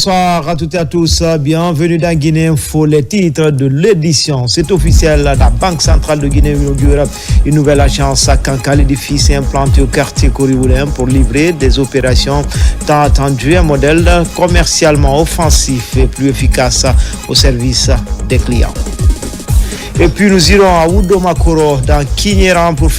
Bonsoir à toutes et à tous, bienvenue dans Guinée Info, les titres de l'édition. C'est officiel, la Banque centrale de Guinée inaugure une nouvelle agence à Kanka. L'édifice est implanté au quartier Koriboulin pour livrer des opérations tant attendues, un modèle commercialement offensif et plus efficace au service des clients. Et puis nous irons à Oudomakoro dans Kinyéran pour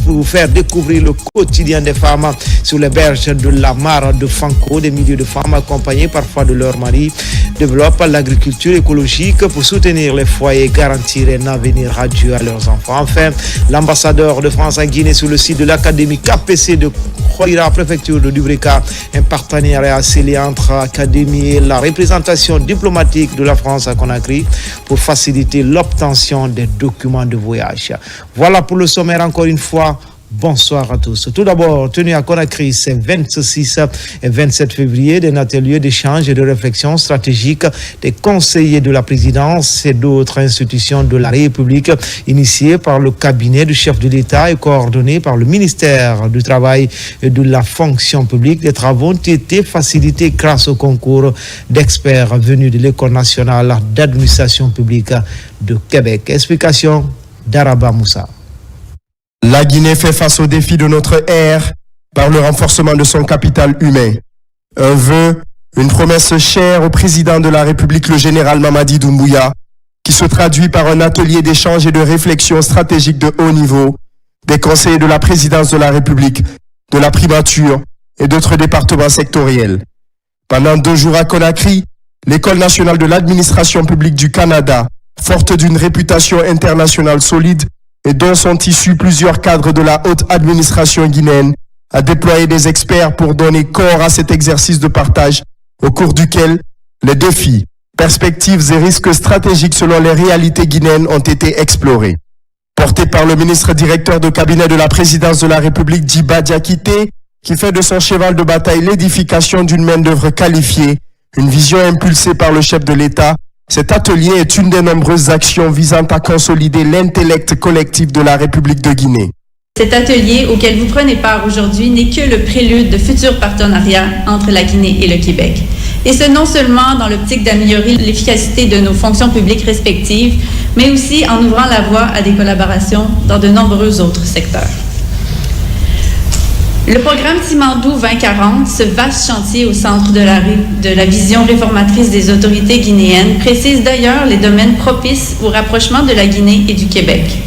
vous faire découvrir le quotidien des femmes sur les berges de la mare de Fanko. Des milliers de femmes accompagnées parfois de leurs maris développent l'agriculture écologique pour soutenir les foyers et garantir un avenir radieux à leurs enfants. Enfin, l'ambassadeur de France en Guinée sur le site de l'académie KPC de Khoira, préfecture de Dubrika, un partenariat scellé entre l'académie et la représentation diplomatique de la France à Conakry pour faciliter l'obtention des documents de voyage. Voilà pour le sommaire encore une fois. Bonsoir à tous. Tout d'abord, tenu à Conakry, c'est 26 et 27 février, d'un atelier d'échange et de réflexion stratégique des conseillers de la présidence et d'autres institutions de la République, initié par le cabinet du chef de l'État et coordonné par le ministère du Travail et de la fonction publique. Les travaux ont été facilités grâce au concours d'experts venus de l'École nationale d'administration publique de Québec. Explication d'Araba Moussa. La Guinée fait face aux défis de notre ère par le renforcement de son capital humain. Un vœu, une promesse chère au président de la République, le général Mamadi Doumbouya, qui se traduit par un atelier d'échange et de réflexion stratégique de haut niveau des conseillers de la présidence de la République, de la primature et d'autres départements sectoriels. Pendant 2 jours à Conakry, l'École nationale de l'administration publique du Canada, forte d'une réputation internationale solide, et dont sont issus plusieurs cadres de la haute administration guinéenne, a déployé des experts pour donner corps à cet exercice de partage au cours duquel les défis, perspectives et risques stratégiques selon les réalités guinéennes ont été explorés. Porté par le ministre directeur de cabinet de la présidence de la République, Djiba Diakité, qui fait de son cheval de bataille l'édification d'une main-d'œuvre qualifiée, une vision impulsée par le chef de l'État. Cet atelier est une des nombreuses actions visant à consolider l'intellect collectif de la République de Guinée. Cet atelier auquel vous prenez part aujourd'hui n'est que le prélude de futurs partenariats entre la Guinée et le Québec. Et ce non seulement dans l'optique d'améliorer l'efficacité de nos fonctions publiques respectives, mais aussi en ouvrant la voie à des collaborations dans de nombreux autres secteurs. Le programme Simandou 2040, ce vaste chantier au centre de la vision réformatrice des autorités guinéennes, précise d'ailleurs les domaines propices au rapprochement de la Guinée et du Québec.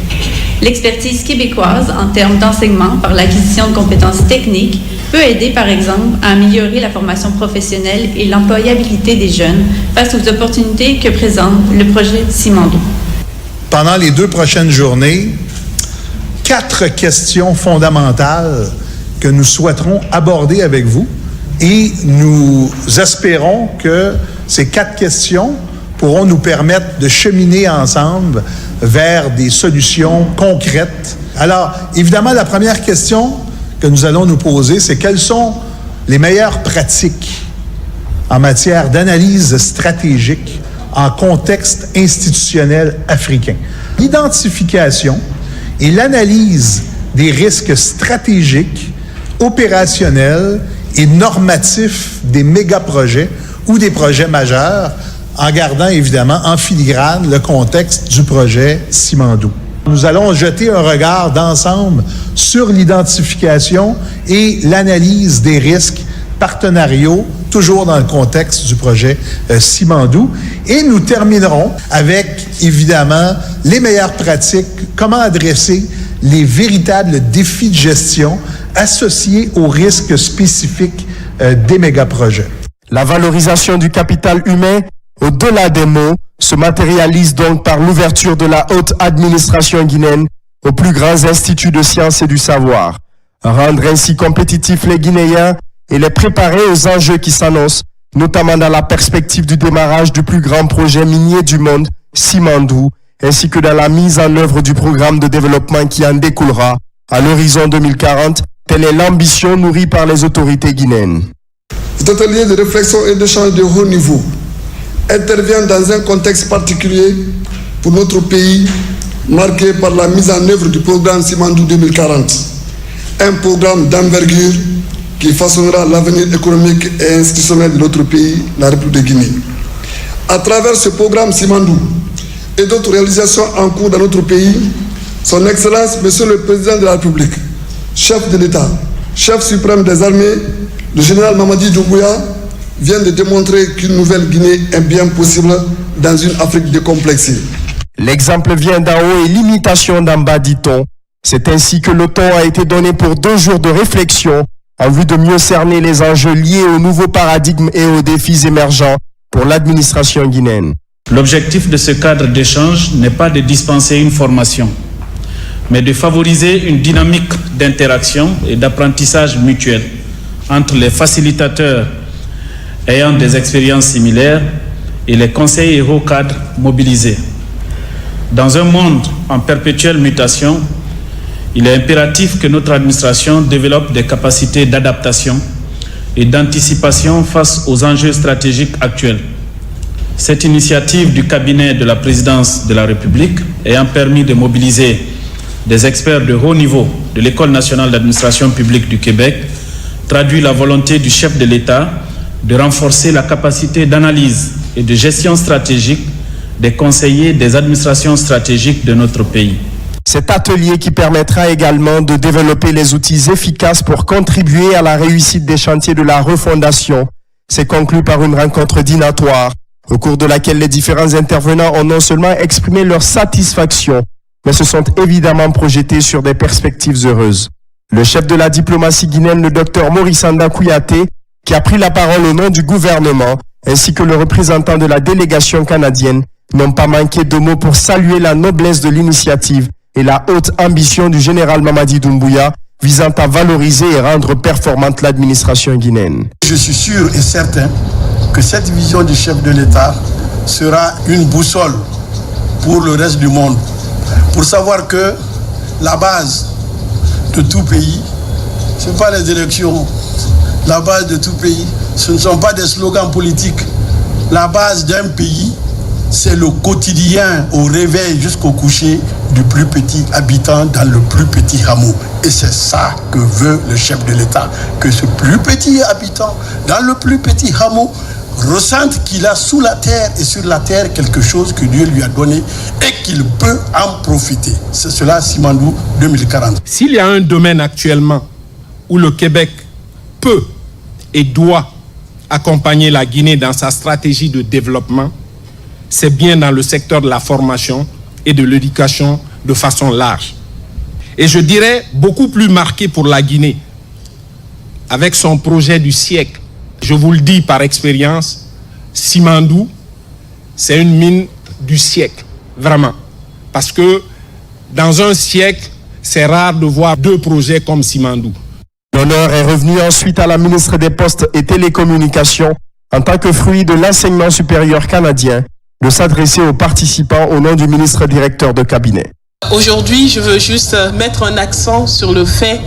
L'expertise québécoise en termes d'enseignement par l'acquisition de compétences techniques peut aider par exemple à améliorer la formation professionnelle et l'employabilité des jeunes face aux opportunités que présente le projet Simandou. Pendant les 2 prochaines journées, 4 questions fondamentales que nous souhaiterons aborder avec vous et nous espérons que ces 4 questions pourront nous permettre de cheminer ensemble vers des solutions concrètes. Alors, évidemment, la première question que nous allons nous poser, c'est quelles sont les meilleures pratiques en matière d'analyse stratégique en contexte institutionnel africain. L'identification et l'analyse des risques stratégiques, opérationnels et normatifs des méga-projets ou des projets majeurs, en gardant évidemment en filigrane le contexte du projet Simandou. Nous allons jeter un regard d'ensemble sur l'identification et l'analyse des risques partenariaux, toujours dans le contexte du projet Simandou. Et nous terminerons avec, évidemment, les meilleures pratiques, comment adresser les véritables défis de gestion associés aux risques spécifiques des mégaprojets. La valorisation du capital humain, au-delà des mots, se matérialise donc par l'ouverture de la haute administration guinéenne aux plus grands instituts de sciences et du savoir. Rendre ainsi compétitifs les Guinéens et les préparer aux enjeux qui s'annoncent, notamment dans la perspective du démarrage du plus grand projet minier du monde, Simandou, ainsi que dans la mise en œuvre du programme de développement qui en découlera à l'horizon 2040. Telle est l'ambition nourrie par les autorités guinéennes. Cet atelier de réflexion et d'échange de haut niveau intervient dans un contexte particulier pour notre pays, marqué par la mise en œuvre du programme Simandou 2040, un programme d'envergure qui façonnera l'avenir économique et institutionnel de notre pays, la République de Guinée. À travers ce programme Simandou et d'autres réalisations en cours dans notre pays, Son Excellence, Monsieur le Président de la République, chef de l'État, chef suprême des armées, le général Mamadi Doumbouya, vient de démontrer qu'une nouvelle Guinée est bien possible dans une Afrique décomplexée. L'exemple vient d'en haut et l'imitation d'en bas, dit-on. C'est ainsi que le ton a été donné pour 2 jours de réflexion en vue de mieux cerner les enjeux liés aux nouveaux paradigmes et aux défis émergents pour l'administration guinéenne. L'objectif de ce cadre d'échange n'est pas de dispenser une formation, mais de favoriser une dynamique d'interaction et d'apprentissage mutuel entre les facilitateurs ayant des expériences similaires et les conseillers et hauts cadres mobilisés. Dans un monde en perpétuelle mutation, il est impératif que notre administration développe des capacités d'adaptation et d'anticipation face aux enjeux stratégiques actuels. Cette initiative du cabinet de la présidence de la République ayant permis de mobiliser des experts de haut niveau de l'École nationale d'administration publique du Québec traduit la volonté du chef de l'État de renforcer la capacité d'analyse et de gestion stratégique des conseillers des administrations stratégiques de notre pays. Cet atelier qui permettra également de développer les outils efficaces pour contribuer à la réussite des chantiers de la refondation s'est conclu par une rencontre dînatoire au cours de laquelle les différents intervenants ont non seulement exprimé leur satisfaction, mais se sont évidemment projetés sur des perspectives heureuses. Le chef de la diplomatie guinéenne, le Dr Maurice Anda Kouyaté, qui a pris la parole au nom du gouvernement, ainsi que le représentant de la délégation canadienne, n'ont pas manqué de mots pour saluer la noblesse de l'initiative et la haute ambition du général Mamadi Doumbouya visant à valoriser et rendre performante l'administration guinéenne. Je suis sûr et certain que cette vision du chef de l'État sera une boussole pour le reste du monde, pour savoir que la base de tout pays, ce n'est pas les élections. La base de tout pays, ce ne sont pas des slogans politiques. La base d'un pays, c'est le quotidien au réveil jusqu'au coucher du plus petit habitant dans le plus petit hameau. Et c'est ça que veut le chef de l'État, que ce plus petit habitant dans le plus petit hameau ressente qu'il a sous la terre et sur la terre quelque chose que Dieu lui a donné et qu'il peut en profiter. C'est cela, Simandou 2040. S'il y a un domaine actuellement où le Québec peut et doit accompagner la Guinée dans sa stratégie de développement, c'est bien dans le secteur de la formation et de l'éducation de façon large. Et je dirais beaucoup plus marqué pour la Guinée, avec son projet du siècle. Je vous le dis par expérience, Simandou, c'est une mine du siècle, vraiment. Parce que dans un siècle, c'est rare de voir 2 projets comme Simandou. L'honneur est revenu ensuite à la ministre des Postes et Télécommunications, en tant que fruit de l'enseignement supérieur canadien, de s'adresser aux participants au nom du ministre directeur de cabinet. Aujourd'hui, je veux juste mettre un accent sur le fait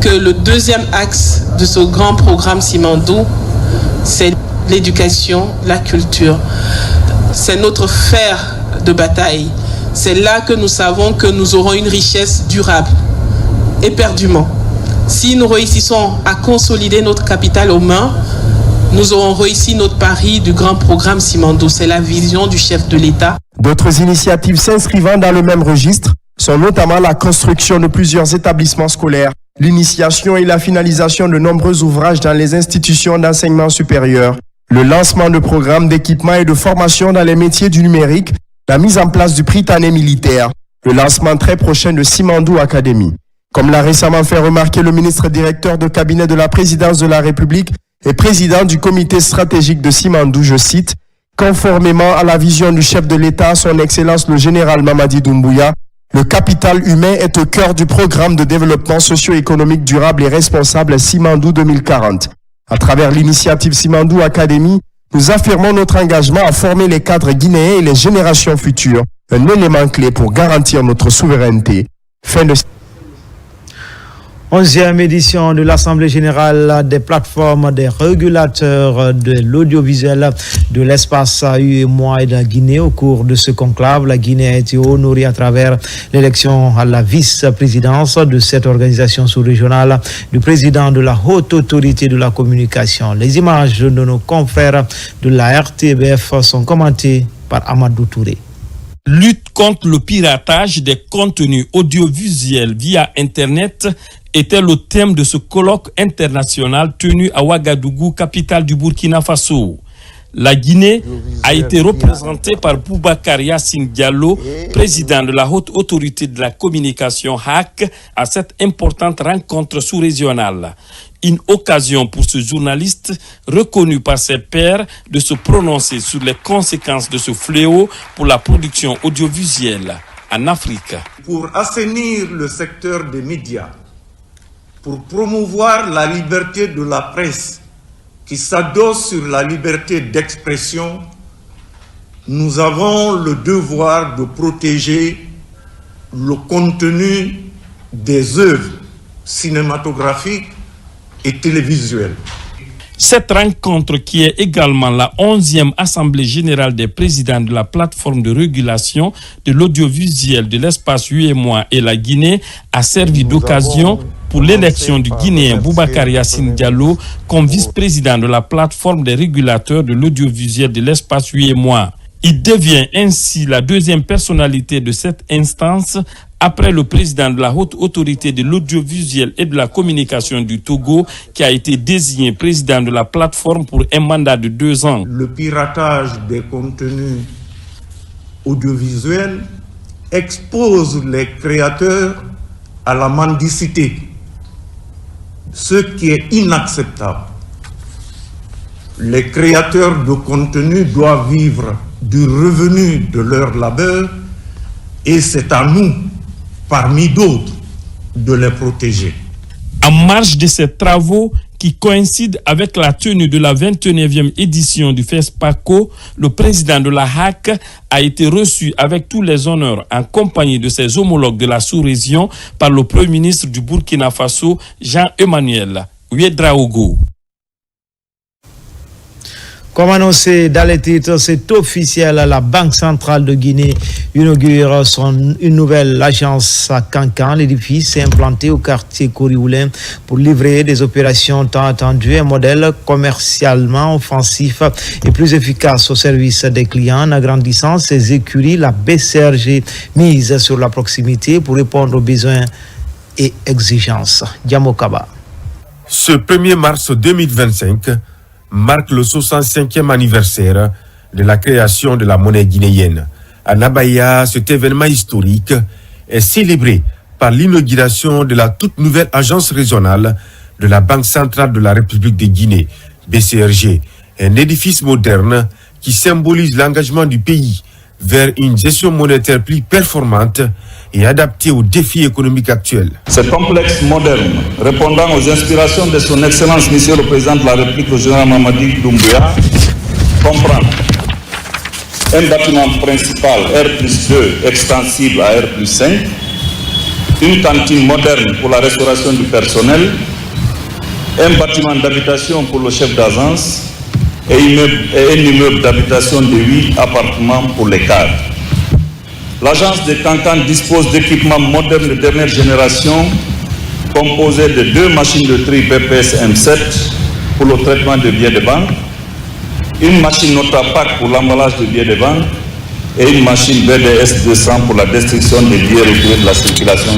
que le deuxième axe de ce grand programme Simandou, c'est l'éducation, la culture. C'est notre fer de bataille. C'est là que nous savons que nous aurons une richesse durable, éperdument. Si nous réussissons à consolider notre capital humain, nous aurons réussi notre pari du grand programme Simandou. C'est la vision du chef de l'État. D'autres initiatives s'inscrivant dans le même registre sont notamment la construction de plusieurs établissements scolaires, l'initiation et la finalisation de nombreux ouvrages dans les institutions d'enseignement supérieur, le lancement de programmes d'équipement et de formation dans les métiers du numérique, la mise en place du Prytanée militaire, le lancement très prochain de Simandou Academy. Comme l'a récemment fait remarquer le ministre directeur de cabinet de la présidence de la République et président du comité stratégique de Simandou, je cite, « Conformément à la vision du chef de l'État, son Excellence le général Mamadi Doumbouya, le capital humain est au cœur du programme de développement socio-économique durable et responsable Simandou 2040. À travers l'initiative Simandou Academy, nous affirmons notre engagement à former les cadres guinéens et les générations futures, un élément clé pour garantir notre souveraineté. » Fin de... 11e édition de l'Assemblée générale des plateformes des régulateurs de l'audiovisuel de l'espace UEMOA et de la Guinée. Au cours de ce conclave, la Guinée a été honorée à travers l'élection à la vice-présidence de cette organisation sous-régionale du président de la Haute Autorité de la Communication. Les images de nos confrères de la RTBF sont commentées par Amadou Touré. Lutte contre le piratage des contenus audiovisuels via Internet était le thème de ce colloque international tenu à Ouagadougou, capitale du Burkina Faso. La Guinée a été représentée par Boubacar Yassine Diallo, président de la Haute Autorité de la Communication HAC, à cette importante rencontre sous-régionale. Une occasion pour ce journaliste, reconnu par ses pairs, de se prononcer sur les conséquences de ce fléau pour la production audiovisuelle en Afrique. Pour assainir le secteur des médias, pour promouvoir la liberté de la presse qui s'adosse sur la liberté d'expression, nous avons le devoir de protéger le contenu des œuvres cinématographiques et télévisuelles. Cette rencontre, qui est également la 11e Assemblée générale des présidents de la plateforme de régulation de l'audiovisuel de l'espace UEMOA et la Guinée, a servi d'occasion pour l'élection du Guinéen Boubacar Yassine Diallo comme vice-président de la plateforme des régulateurs de l'audiovisuel de l'espace UEMOA. Il devient ainsi la deuxième personnalité de cette instance après le président de la Haute Autorité de l'audiovisuel et de la communication du Togo, qui a été désigné président de la plateforme pour un mandat de 2 ans. Le piratage des contenus audiovisuels expose les créateurs à la mendicité, ce qui est inacceptable. Les créateurs de contenu doivent vivre du revenu de leur labeur et c'est à nous, parmi d'autres, de les protéger. En marge de ces travaux qui coïncident avec la tenue de la 29e édition du FESPACO, le président de la HAC a été reçu avec tous les honneurs en compagnie de ses homologues de la sous-région par le Premier ministre du Burkina Faso, Jean-Emmanuel Ouedraogo. Comme annoncé dans les titres, c'est officiel, la Banque centrale de Guinée inaugure une nouvelle agence à Kankan. L'édifice est implanté au quartier Koriwoulin pour livrer des opérations tant attendues, un modèle commercialement offensif et plus efficace au service des clients. En agrandissant ses écuries, la BCRG mise sur la proximité pour répondre aux besoins et exigences. Diamokaba. Ce 1er mars 2025 marque le 65e anniversaire de la création de la monnaie guinéenne. À Nabaya, cet événement historique est célébré par l'inauguration de la toute nouvelle agence régionale de la Banque centrale de la République de Guinée, BCRG, un édifice moderne qui symbolise l'engagement du pays vers une gestion monétaire plus performante et adaptée aux défis économiques actuels. Ce complexe moderne, répondant aux inspirations de son Excellence Monsieur le Président de la République, le général Mamadi Doumbouya, comprend un bâtiment principal R+2 extensible à R+5, une cantine moderne pour la restauration du personnel, un bâtiment d'habitation pour le chef d'agence et un immeuble d'habitation de 8 appartements pour les cadres. L'agence de Kankan dispose d'équipements modernes de dernière génération composés de 2 machines de tri BPS M7 pour le traitement de billets de banque, une machine Notapac pour l'emballage de billets de banque et une machine BDS 200 pour la destruction des billets retirés de la circulation.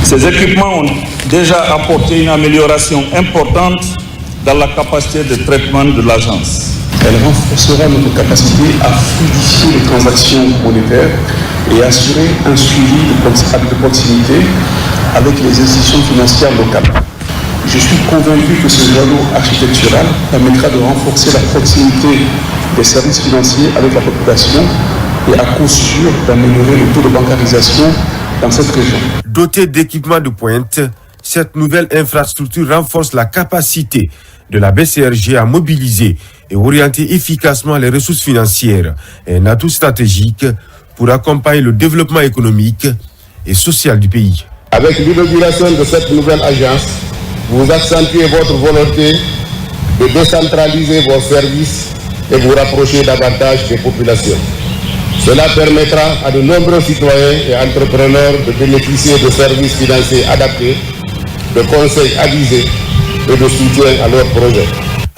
Ces équipements ont déjà apporté une amélioration importante dans la capacité de traitement de l'agence. Elle renforcera notre capacité à fluidifier les transactions monétaires et assurer un suivi de proximité avec les institutions financières locales. Je suis convaincu que ce jalon architectural permettra de renforcer la proximité des services financiers avec la population et à coup sûr d'améliorer le taux de bancarisation dans cette région. Dotée d'équipements de pointe, cette nouvelle infrastructure renforce la capacité de la BCRG à mobiliser et orienter efficacement les ressources financières, un atout stratégique pour accompagner le développement économique et social du pays. Avec l'inauguration de cette nouvelle agence, vous accentuez votre volonté de décentraliser vos services et vous rapprocher davantage des populations. Cela permettra à de nombreux citoyens et entrepreneurs de bénéficier de services financiers adaptés, de conseils avisés et de soutien à leurs projets.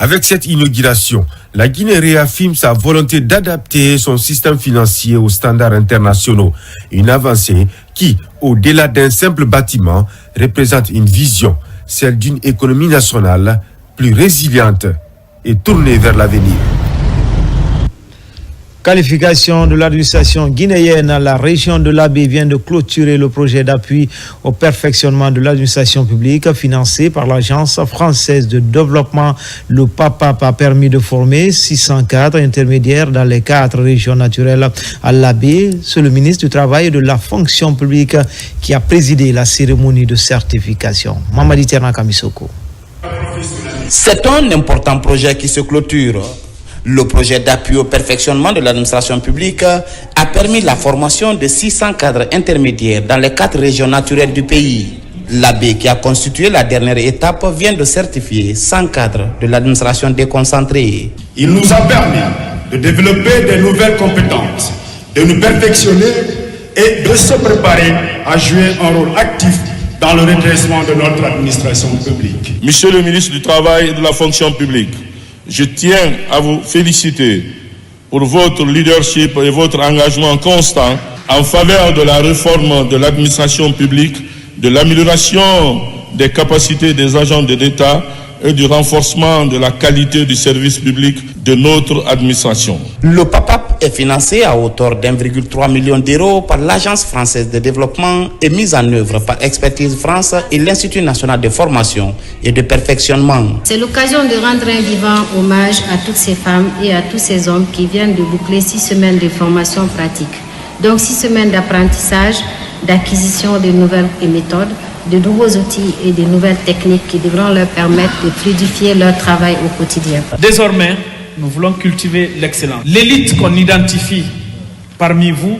Avec cette inauguration, la Guinée réaffirme sa volonté d'adapter son système financier aux standards internationaux. Une avancée qui, au-delà d'un simple bâtiment, représente une vision, celle d'une économie nationale plus résiliente et tournée vers l'avenir. Qualification de l'administration guinéenne, la région de l'Abbé vient de clôturer le projet d'appui au perfectionnement de l'administration publique financé par l'Agence française de développement. Le PAPAP a permis de former 600 cadres intermédiaires dans les 4 régions naturelles à l'Abbé. C'est le ministre du Travail et de la fonction publique qui a présidé la cérémonie de certification. Mamadi Terna Kamisoko. C'est un important projet qui se clôture. Le projet d'appui au perfectionnement de l'administration publique a permis la formation de 600 cadres intermédiaires dans les 4 régions naturelles du pays. L'Abbé, qui a constitué la dernière étape, vient de certifier 100 cadres de l'administration déconcentrée. Il nous a permis de développer de nouvelles compétences, de nous perfectionner et de se préparer à jouer un rôle actif dans le redressement de notre administration publique. Monsieur le ministre du Travail et de la fonction publique, je tiens à vous féliciter pour votre leadership et votre engagement constant en faveur de la réforme de l'administration publique, de l'amélioration des capacités des agents de l'État et du renforcement de la qualité du service public de notre administration. Le PAPAP est financé à hauteur d'1,3 million d'euros par l'Agence française de développement et mis en œuvre par Expertise France et l'Institut national de formation et de perfectionnement. C'est l'occasion de rendre un vivant hommage à toutes ces femmes et à tous ces hommes qui viennent de boucler 6 semaines de formation pratique. Donc 6 semaines d'apprentissage, d'acquisition de nouvelles méthodes, de nouveaux outils et de nouvelles techniques qui devront leur permettre de fluidifier leur travail au quotidien. Désormais, nous voulons cultiver l'excellence. L'élite qu'on identifie parmi vous,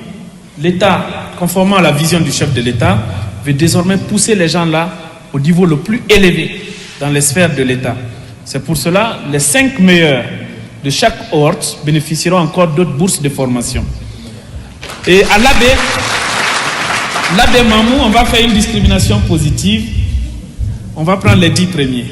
l'État, conformément à la vision du chef de l'État, veut désormais pousser les gens là au niveau le plus élevé dans les sphères de l'État. C'est pour cela les 5 meilleurs de chaque ordre bénéficieront encore d'autres bourses de formation. Et à l'Abbé Mamou, on va faire une discrimination positive. On va prendre les 10 premiers.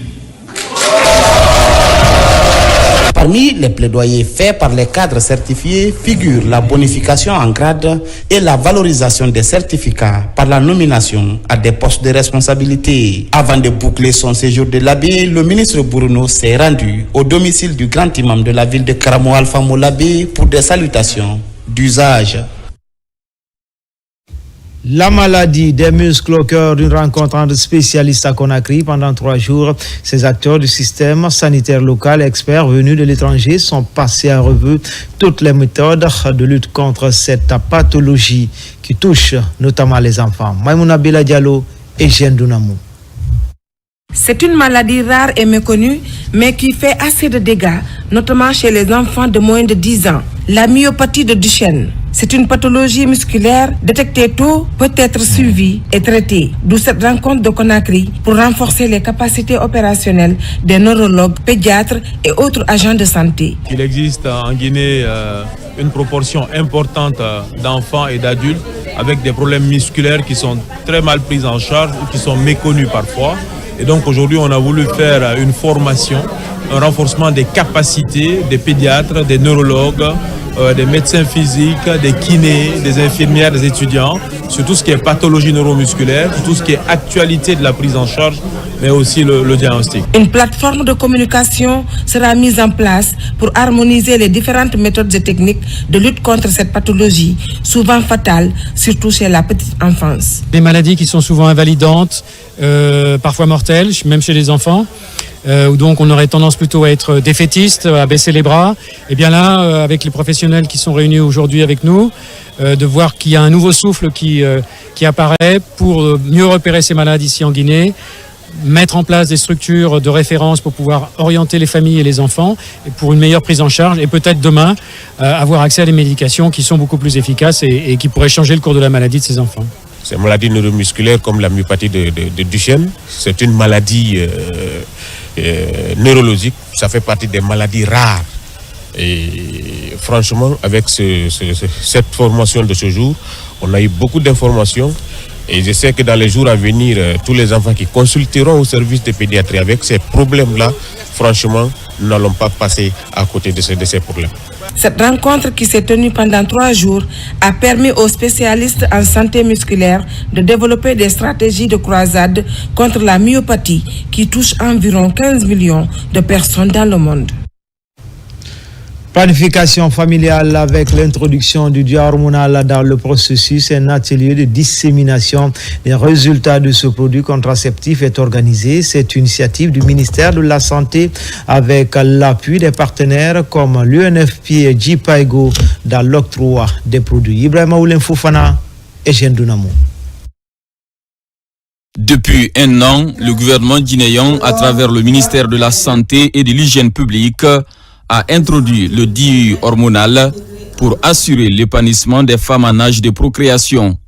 Parmi les plaidoyers faits par les cadres certifiés figurent la bonification en grade et la valorisation des certificats par la nomination à des postes de responsabilité. Avant de boucler son séjour de l'Abbé, le ministre Bruno s'est rendu au domicile du grand imam de la ville de Karamo Alpha Molabé pour des salutations d'usage. La maladie des muscles au cœur d'une rencontre entre spécialistes à Conakry pendant 3 jours. Ces acteurs du système sanitaire local et experts venus de l'étranger sont passés en revue toutes les méthodes de lutte contre cette pathologie qui touche notamment les enfants. Maïmouna Bela Diallo et Jeanne Dounamou. C'est une maladie rare et méconnue, mais qui fait assez de dégâts, notamment chez les enfants de moins de 10 ans. La myopathie de Duchenne. C'est une pathologie musculaire détectée tôt, peut être suivie et traitée. D'où cette rencontre de Conakry pour renforcer les capacités opérationnelles des neurologues, pédiatres et autres agents de santé. Il existe en Guinée une proportion importante d'enfants et d'adultes avec des problèmes musculaires qui sont très mal pris en charge ou qui sont méconnus parfois. Et donc aujourd'hui, on a voulu faire une formation, un renforcement des capacités des pédiatres, des neurologues, des médecins physiques, des kinés, des infirmières, des étudiants, sur tout ce qui est pathologie neuromusculaire, sur tout ce qui est actualité de la prise en charge, mais aussi le diagnostic. Une plateforme de communication sera mise en place pour harmoniser les différentes méthodes et techniques de lutte contre cette pathologie, souvent fatale, surtout chez la petite enfance. Des maladies qui sont souvent invalidantes, parfois mortelles, même chez les enfants. Où donc on aurait tendance plutôt à être défaitiste, à baisser les bras. Et bien là, avec les professionnels qui sont réunis aujourd'hui avec nous, de voir qu'il y a un nouveau souffle qui apparaît pour mieux repérer ces malades ici en Guinée, mettre en place des structures de référence pour pouvoir orienter les familles et les enfants et pour une meilleure prise en charge et peut-être demain avoir accès à des médications qui sont beaucoup plus efficaces et qui pourraient changer le cours de la maladie de ces enfants. Ces maladies neuromusculaires comme la myopathie de Duchenne, c'est une maladie neurologique, ça fait partie des maladies rares. Et franchement, avec cette formation de ce jour, on a eu beaucoup d'informations. Et je sais que dans les jours à venir, tous les enfants qui consulteront au service de pédiatrie avec ces problèmes-là, franchement, nous n'allons pas passer à côté de ces problèmes. Cette rencontre qui s'est tenue pendant 3 jours a permis aux spécialistes en santé musculaire de développer des stratégies de croisade contre la myopathie qui touche environ 15 millions de personnes dans le monde. Planification familiale avec l'introduction du dia hormonal dans le processus. Un atelier de dissémination des résultats de ce produit contraceptif est organisé. C'est une initiative du ministère de la Santé avec l'appui des partenaires comme l'UNFP et JPIGO dans l'octroi des produits. Ibrahima Oulen Fofana et Jean Dunamou. Depuis 1 an, le gouvernement guinéen, à travers le ministère de la Santé et de l'Hygiène publique, a introduit le DIU hormonal pour assurer l'épanouissement des femmes en âge de procréation.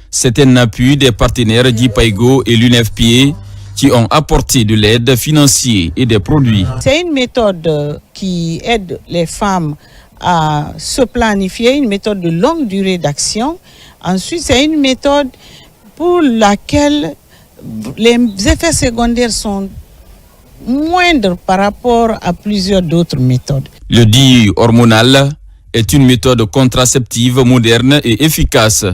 C'est un appui des partenaires JPIGO et l'UNFPA qui ont apporté de l'aide financière et des produits. C'est une méthode qui aide les femmes à se planifier, une méthode de longue durée d'action. Ensuite, c'est une méthode pour laquelle les effets secondaires sont moindre par rapport à plusieurs d'autres méthodes. Le DIU hormonal est une méthode contraceptive moderne et efficace.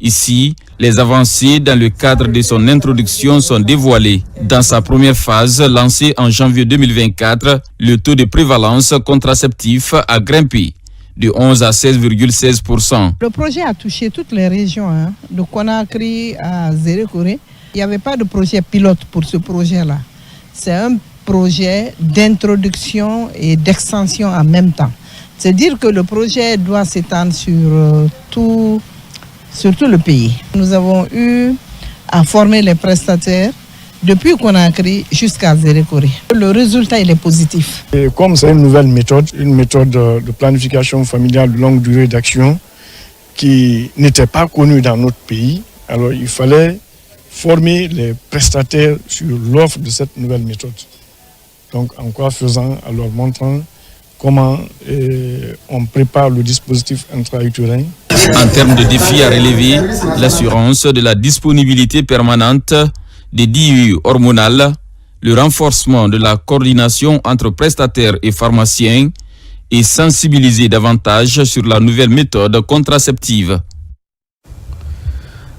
Ici, les avancées dans le cadre de son introduction sont dévoilées. Dans sa première phase, lancée en janvier 2024, le taux de prévalence contraceptif a grimpé de 11 à 16,16%. Le projet a touché toutes les régions, de Conakry à Zérékoré. Il n'y avait pas de projet pilote pour ce projet-là. C'est un projet d'introduction et d'extension en même temps. C'est-à-dire que le projet doit s'étendre sur tout le pays. Nous avons eu à former les prestataires depuis Conakry jusqu'à Zérékoré. Le résultat, il est positif. Et comme c'est une nouvelle méthode, une méthode de planification familiale de longue durée d'action qui n'était pas connue dans notre pays, alors il fallait former les prestataires sur l'offre de cette nouvelle méthode. Donc en quoi faisant, alors montrant comment on prépare le dispositif intra-utérin. En termes de défis à relever, l'assurance de la disponibilité permanente des DIU hormonales, le renforcement de la coordination entre prestataires et pharmaciens et sensibiliser davantage sur la nouvelle méthode contraceptive.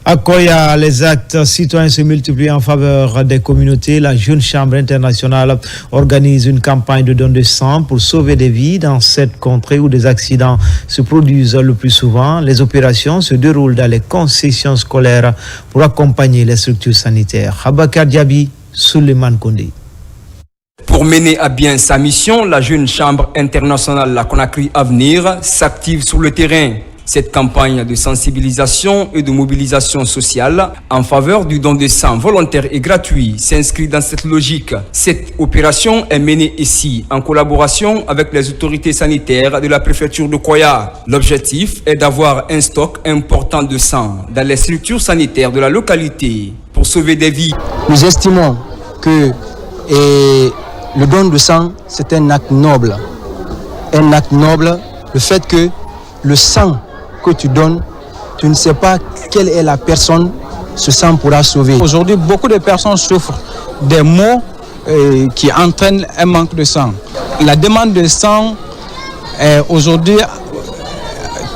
À Koya, les actes citoyens se multiplient en faveur des communautés. La Jeune Chambre internationale organise une campagne de don de sang pour sauver des vies dans cette contrée où des accidents se produisent le plus souvent. Les opérations se déroulent dans les concessions scolaires pour accompagner les structures sanitaires. Abakar Diaby, Suleiman Kondé. Pour mener à bien sa mission, la Jeune Chambre internationale La Conakry Avenir s'active sur le terrain. Cette campagne de sensibilisation et de mobilisation sociale en faveur du don de sang volontaire et gratuit s'inscrit dans cette logique. Cette opération est menée ici en collaboration avec les autorités sanitaires de la préfecture de Koya. L'objectif est d'avoir un stock important de sang dans les structures sanitaires de la localité pour sauver des vies. Nous estimons que le don de sang, c'est un acte noble. Un acte noble, le fait que le sang que tu donnes, tu ne sais pas quelle est la personne ce sang pourra sauver. Aujourd'hui, beaucoup de personnes souffrent des maux qui entraînent un manque de sang. La demande de sang est aujourd'hui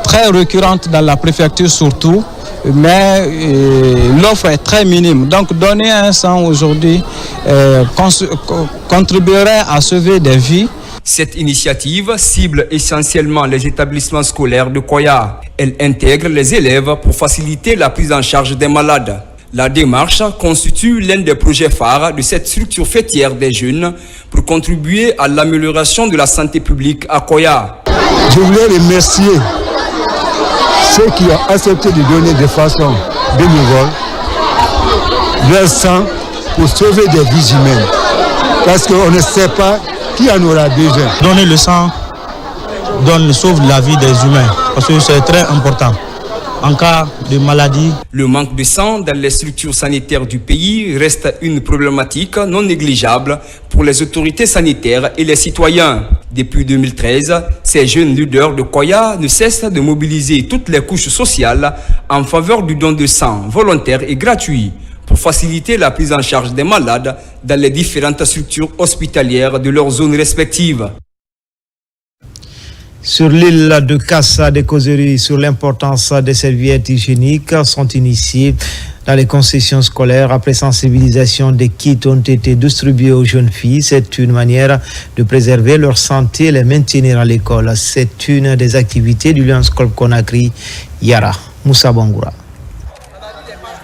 très récurrente dans la préfecture surtout, mais l'offre est très minime. Donc donner un sang aujourd'hui contribuerait à sauver des vies. Cette initiative cible essentiellement les établissements scolaires de Koya. Elle intègre les élèves pour faciliter la prise en charge des malades. La démarche constitue l'un des projets phares de cette structure fêtière des jeunes pour contribuer à l'amélioration de la santé publique à Koya. Je voulais remercier ceux qui ont accepté de donner de façon bénévole leur sang pour sauver des vies humaines. Parce qu'on ne sait pas qui en aura besoin. Donner le sang sauve la vie des humains, parce que c'est très important. en cas de maladie. Le manque de sang dans les structures sanitaires du pays reste une problématique non négligeable pour les autorités sanitaires et les citoyens. Depuis 2013, ces jeunes leaders de Koya ne cessent de mobiliser toutes les couches sociales en faveur du don de sang volontaire et gratuit pour faciliter la prise en charge des malades dans les différentes structures hospitalières de leurs zones respectives. Sur l'île de Kassa, des causeries sur l'importance des serviettes hygiéniques sont initiées dans les concessions scolaires. Après sensibilisation, des kits ont été distribués aux jeunes filles. C'est une manière de préserver leur santé et les maintenir à l'école. C'est une des activités du Lions Club Conakry, Yara. Moussa Bangoura.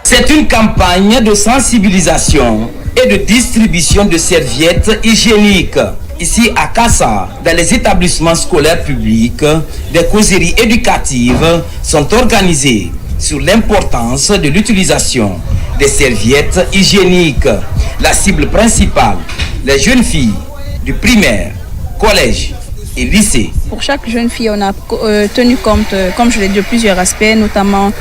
C'est une campagne de sensibilisation et de distribution de serviettes hygiéniques. Ici à Kassa, dans les établissements scolaires publics, des causeries éducatives sont organisées sur l'importance de l'utilisation des serviettes hygiéniques. La cible principale, les jeunes filles du primaire, collège et lycée. Pour chaque jeune fille, on a tenu compte, comme je l'ai dit, de plusieurs aspects, notamment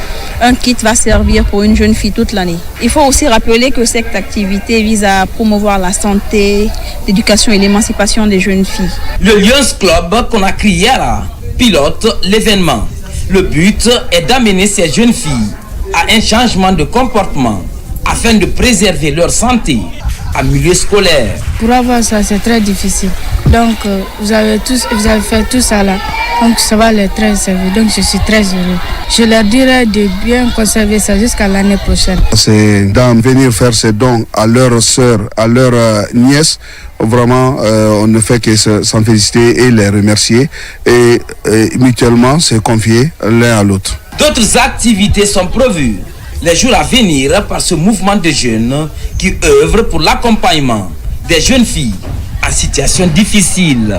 un kit va servir pour une jeune fille toute l'année. Il faut aussi rappeler que cette activité vise à promouvoir la santé, l'éducation et l'émancipation des jeunes filles. Le Lions Club Conakry Yara pilote l'événement. Le but est d'amener ces jeunes filles à un changement de comportement afin de préserver leur santé en milieu scolaire. Pour avoir ça, c'est très difficile. Donc, vous avez fait tout ça là. Donc, ça va les très servir. Donc, je suis très heureux. Je leur dirai de bien conserver ça jusqu'à l'année prochaine. C'est d'en venir faire ces dons à leurs sœurs, à leurs nièces. Vraiment, on ne fait que s'en féliciter et les remercier. Et mutuellement, se confier l'un à l'autre. D'autres activités sont prévues les jours à venir par ce mouvement de jeunes qui œuvrent pour l'accompagnement des jeunes filles en situation difficile.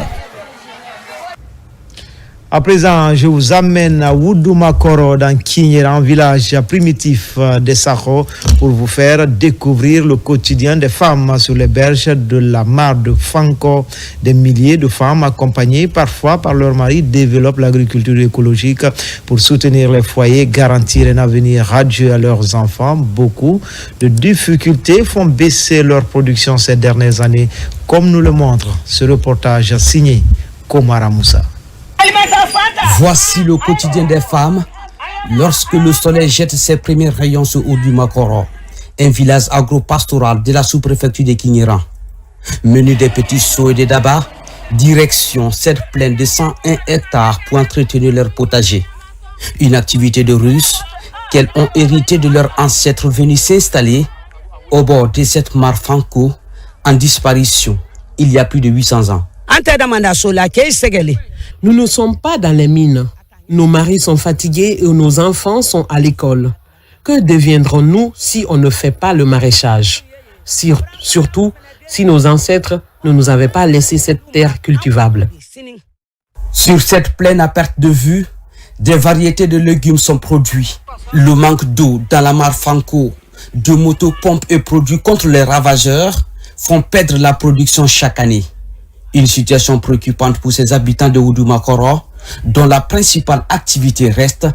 À présent, je vous amène à Wouddoumakoro dans Kinyera, un village primitif de Sakho, pour vous faire découvrir le quotidien des femmes sur les berges de la mare de Fanko. Des milliers de femmes, accompagnées parfois par leur mari, développent l'agriculture écologique pour soutenir les foyers, garantir un avenir radieux à leurs enfants. Beaucoup de difficultés font baisser leur production ces dernières années, comme nous le montre ce reportage signé Komara Moussa. Voici le quotidien des femmes lorsque le soleil jette ses premiers rayons sur Wouddoumakoro, un village agro-pastoral de la sous-préfecture de Kinyera. Menu des petits seaux et des dabas, direction cette plaine de 101 hectares pour entretenir leur potager. Une activité de Russes qu'elles ont hérité de leurs ancêtres venus s'installer au bord de cette mare Fanko en disparition il y a plus de 800 ans. Nous ne sommes pas dans les mines. Nos maris sont fatigués et nos enfants sont à l'école. Que deviendrons-nous si on ne fait pas le maraîchage? Surtout si nos ancêtres ne nous avaient pas laissé cette terre cultivable. Sur cette plaine à perte de vue, des variétés de légumes sont produits. Le manque d'eau dans la mare Fanko, de motopompes et produits contre les ravageurs font perdre la production chaque année. Une situation préoccupante pour ces habitants de Wouddoumakoro, dont la principale activité reste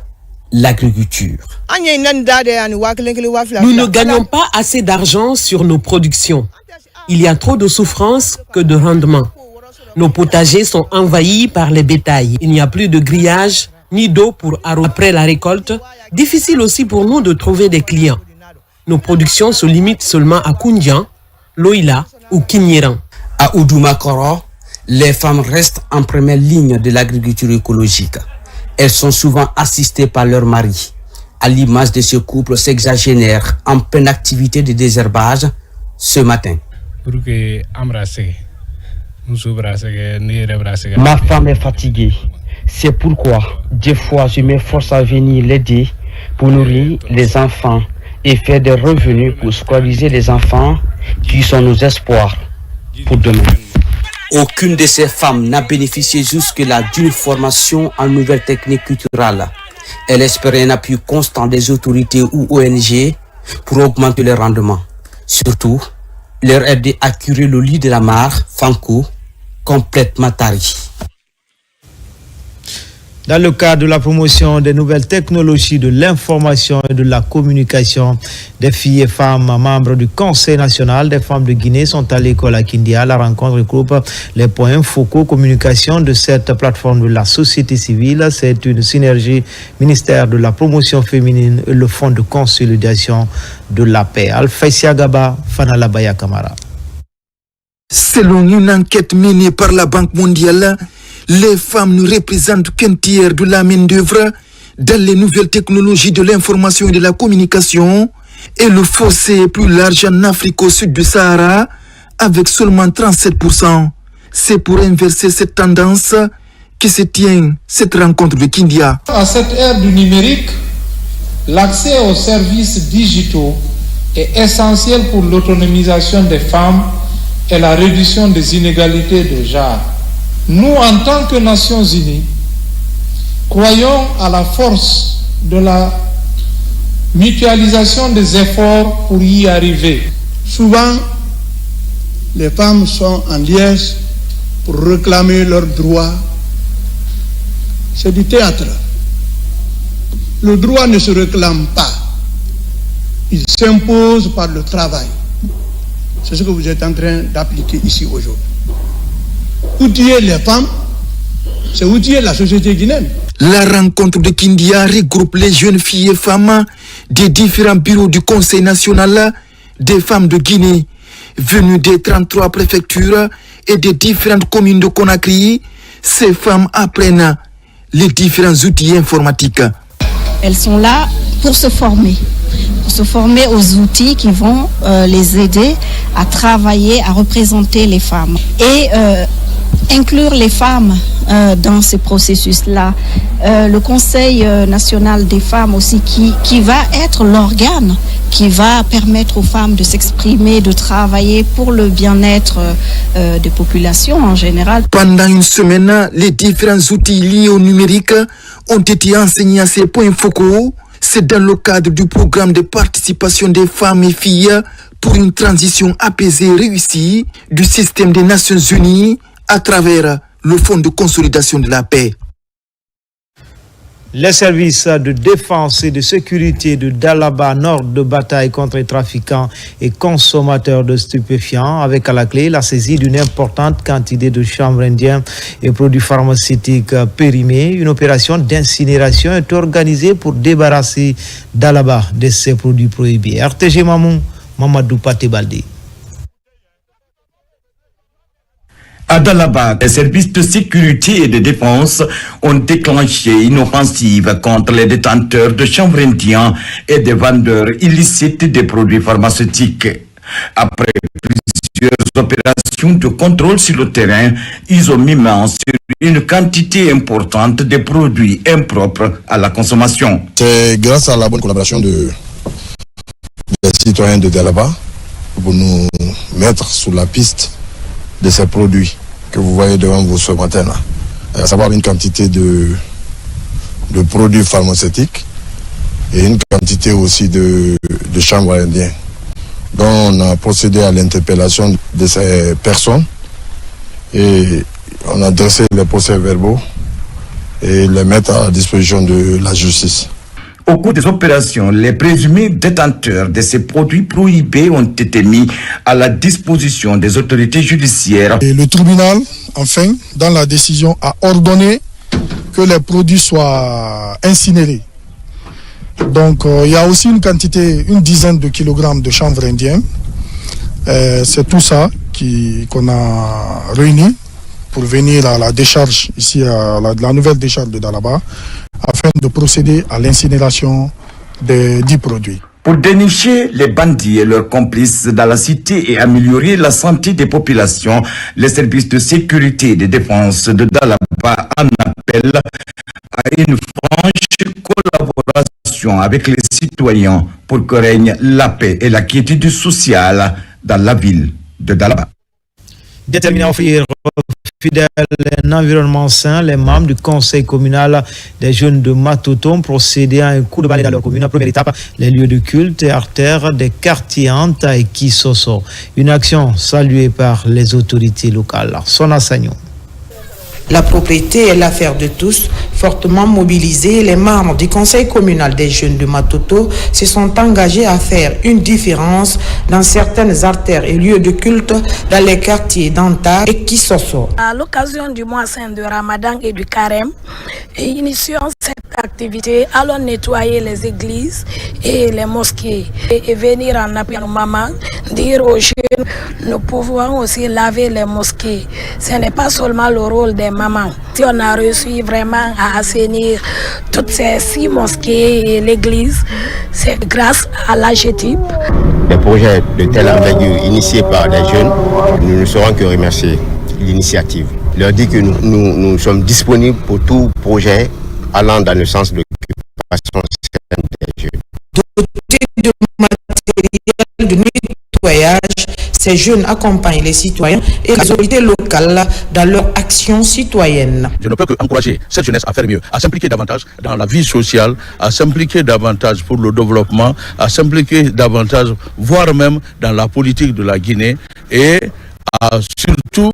l'agriculture. Nous ne gagnons pas assez d'argent sur nos productions. Il y a trop de souffrance que de rendement. Nos potagers sont envahis par les bétails. Il n'y a plus de grillage ni d'eau pour arroser après la récolte. Difficile aussi pour nous de trouver des clients. Nos productions se limitent seulement à Koundian, Loïla ou Kinyeran. À Wouddoumakoro, les femmes restent en première ligne de l'agriculture écologique. Elles sont souvent assistées par leurs maris. À l'image de ce couple sexagénaire en pleine activité de désherbage ce matin. Ma femme est fatiguée. C'est pourquoi, des fois, je m'efforce à venir l'aider pour nourrir les enfants et faire des revenus pour scolariser les enfants qui sont nos espoirs pour demain. Aucune de ces femmes n'a bénéficié jusque-là d'une formation en nouvelles techniques culturelles. Elle espérait un appui constant des autorités ou ONG pour augmenter le rendement. Surtout, leur aider à curer le lit de la mare Fanko, complètement tari. Dans le cadre de la promotion des nouvelles technologies de l'information et de la communication, des filles et femmes membres du Conseil national des femmes de Guinée sont à l'école à Kindia. La rencontre regroupe les points focaux communication de cette plateforme de la société civile. C'est une synergie ministère de la promotion féminine et le Fonds de consolidation de la paix. Alfaïsia Gaba, Fanalabaya Kamara. Selon une enquête menée par la Banque mondiale, les femmes ne représentent qu'un tiers de la main-d'œuvre dans les nouvelles technologies de l'information et de la communication, et le fossé est plus large en Afrique au sud du Sahara, avec seulement 37%. C'est pour inverser cette tendance que se tient cette rencontre de Kindia. À cette ère du numérique, l'accès aux services digitaux est essentiel pour l'autonomisation des femmes et la réduction des inégalités de genre. Nous, en tant que Nations Unies, croyons à la force de la mutualisation des efforts pour y arriver. Souvent, les femmes sont en liesse pour réclamer leurs droits. C'est du théâtre. Le droit ne se réclame pas. Il s'impose par le travail. C'est ce que vous êtes en train d'appliquer ici aujourd'hui. Outiller les femmes, c'est outiller la société guinéenne. La rencontre de Kindia regroupe les jeunes filles et femmes des différents bureaux du Conseil national des femmes de Guinée, venues des 33 préfectures et des différentes communes de Conakry. Ces femmes apprennent les différents outils informatiques. Elles sont là pour se former aux outils qui vont les aider à travailler, à représenter les femmes et inclure les femmes dans ce processus-là. Le Conseil national des femmes aussi qui va être l'organe qui va permettre aux femmes de s'exprimer, de travailler pour le bien-être des populations en général. Pendant une semaine, les différents outils liés au numérique ont été enseignés à ces points focaux. C'est dans le cadre du programme de participation des femmes et filles pour une transition apaisée et réussie du système des Nations Unies à travers le Fonds de consolidation de la paix. Les services de défense et de sécurité de Dalaba, nord de bataille contre les trafiquants et consommateurs de stupéfiants, avec à la clé la saisie d'une importante quantité de chanvre indien et produits pharmaceutiques périmés. Une opération d'incinération est organisée pour débarrasser Dalaba de ces produits prohibés. RTG Mamou, Mamadou Patebaldi. À Dalaba, les services de sécurité et de défense ont déclenché une offensive contre les détenteurs de chanvre indien et des vendeurs illicites des produits pharmaceutiques. Après plusieurs opérations de contrôle sur le terrain, ils ont mis main sur une quantité importante de produits impropres à la consommation. C'est grâce à la bonne collaboration des citoyens de Dalaba pour nous mettre sur la piste de ces produits que vous voyez devant vous ce matin-là, à savoir une quantité de produits pharmaceutiques et une quantité aussi de chanvre indien. Donc on a procédé à l'interpellation de ces personnes et on a dressé les procès-verbaux et les mettre à la disposition de la justice. Au cours des opérations, les présumés détenteurs de ces produits prohibés ont été mis à la disposition des autorités judiciaires. Et le tribunal, enfin, dans la décision, a ordonné que les produits soient incinérés. Donc, il y a aussi une dizaine de kilogrammes de chanvre indien. C'est tout ça qu'on a réuni pour venir à la décharge, ici à la nouvelle décharge de Dalaba, afin de procéder à l'incinération des 10 produits. Pour dénicher les bandits et leurs complices dans la cité et améliorer la santé des populations, les services de sécurité et de défense de Dalaba en appellent à une franche collaboration avec les citoyens pour que règne la paix et la quiétude sociale dans la ville de Dalaba. Déterminé à offrir fidèles un environnement sain, les membres du conseil communal des jeunes de Matoto ont procédé à un coup de balai dans leur commune. Première étape, les lieux de culte et artères des quartiers Anta et Kisoso. Une action saluée par les autorités locales. Sona Sagnon. La propriété est l'affaire de tous. Fortement mobilisés, les membres du conseil communal des jeunes de Matoto se sont engagés à faire une différence dans certaines artères et lieux de culte dans les quartiers d'Anta et Kisoso. À l'occasion du mois saint de Ramadan et du Carême, initions cette activité, allons nettoyer les églises et les mosquées et venir en appui aux mamans, dire aux jeunes, nous pouvons aussi laver les mosquées. Ce n'est pas seulement le rôle des mamans. Si on a réussi vraiment à assainir toutes ces 6 mosquées et l'église, c'est grâce à l'AGETIP. Des projets de telle envergure initiés par des jeunes, nous ne saurons que remercier l'initiative. Leur dire que nous sommes disponibles pour tout projet allant dans le sens de l'occupation des jeunes. Dotés de matériel de nettoyage, ces jeunes accompagnent les citoyens et les autorités locales dans leur action citoyenne. Je ne peux qu'encourager cette jeunesse à faire mieux, à s'impliquer davantage dans la vie sociale, à s'impliquer davantage pour le développement, à s'impliquer davantage, voire même dans la politique de la Guinée et à surtout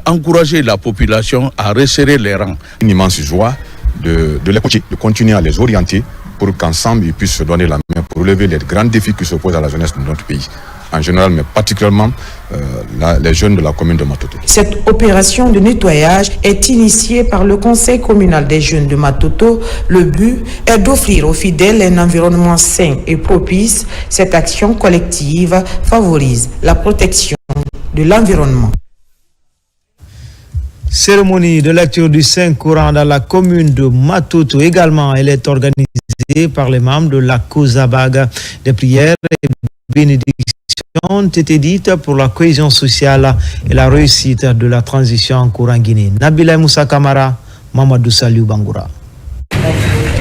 encourager la population à resserrer les rangs. Une immense joie de les coacher, de continuer à les orienter pour qu'ensemble ils puissent se donner la main pour relever les grands défis qui s'opposent à la jeunesse de notre pays. En général, mais particulièrement les jeunes de la commune de Matoto. Cette opération de nettoyage est initiée par le conseil communal des jeunes de Matoto. Le but est d'offrir aux fidèles un environnement sain et propice. Cette action collective favorise la protection de l'environnement. Cérémonie de lecture du Saint-Coran dans la commune de Matoto. Également, elle est organisée par les membres de la COSABAG. Des prières et bénédictions ont été dites pour la cohésion sociale et la réussite de la transition en courant Guinée. Nabila Moussa Kamara, Mamadou Saliou Bangoura.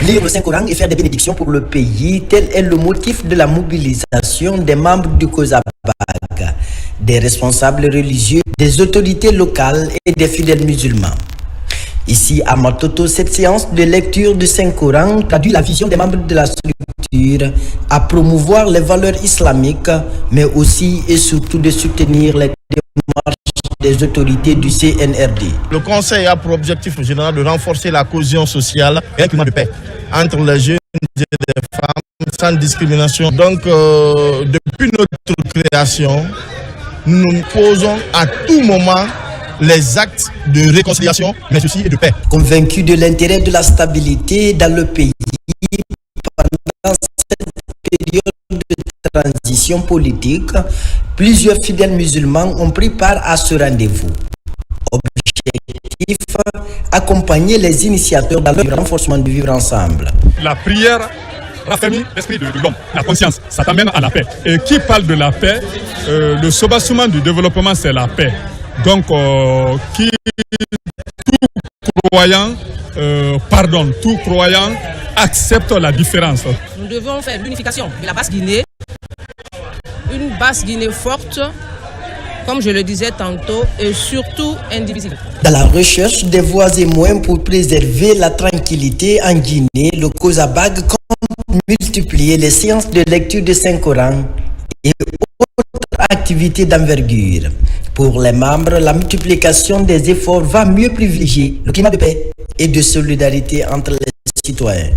Lire le Saint-Coran et faire des bénédictions pour le pays, tel est le motif de la mobilisation des membres du COSABAG, des responsables religieux, des autorités locales et des fidèles musulmans. Ici à Matoto, cette séance de lecture du Saint-Coran traduit la vision des membres de la structure à promouvoir les valeurs islamiques, mais aussi et surtout de soutenir les démarches des autorités du CNRD. Le Conseil a pour objectif général de renforcer la cohésion sociale et un climat de paix entre les jeunes et les femmes sans discrimination. Donc, depuis notre création, nous nous posons à tout moment les actes de réconciliation, mais aussi de paix. Convaincus de l'intérêt de la stabilité dans le pays, pendant cette période de transition politique, plusieurs fidèles musulmans ont pris part à ce rendez-vous. Objectif, accompagner les initiateurs dans le renforcement du vivre ensemble. La prière raffermit l'esprit de l'homme, la conscience, ça t'amène à la paix. Et qui parle de la paix, le soubassement du développement, c'est la paix. Donc, tout croyant accepte la différence. Nous devons faire l'unification de la Basse-Guinée, une Basse-Guinée forte, comme je le disais tantôt, et surtout indivisible. Dans la recherche des voies et moyens pour préserver la tranquillité en Guinée, le COSABAG compte multiplier les séances de lecture de Saint-Coran et autres activités d'envergure. Pour les membres, la multiplication des efforts va mieux privilégier le climat de paix et de solidarité entre les citoyens.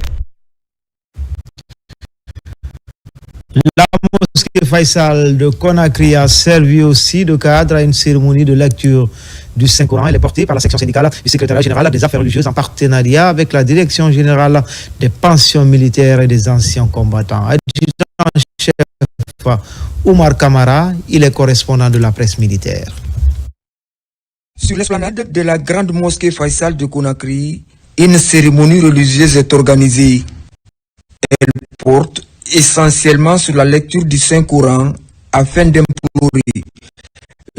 La mosquée Faisal de Conakry a servi aussi de cadre à une cérémonie de lecture du Saint-Coran. Elle est portée par la section syndicale du secrétariat général des affaires religieuses en partenariat avec la direction générale des pensions militaires et des anciens combattants. Adjudant-chef Oumar Kamara, il est correspondant de la presse militaire. Sur l'esplanade de la grande mosquée Faisal de Conakry, une cérémonie religieuse est organisée. Elle porte essentiellement sur la lecture du Saint-Coran afin d'implorer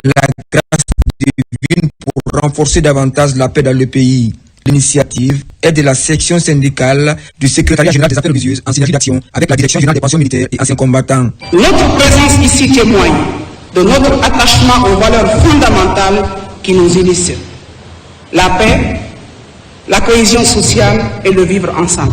la grâce divine pour renforcer davantage la paix dans le pays. L'initiative est de la section syndicale du secrétariat général des affaires religieuses en synergie d'action avec la direction générale des pensions militaires et anciens combattants. Notre présence ici témoigne de notre attachement aux valeurs fondamentales qui nous unissent. La paix, la cohésion sociale et le vivre ensemble.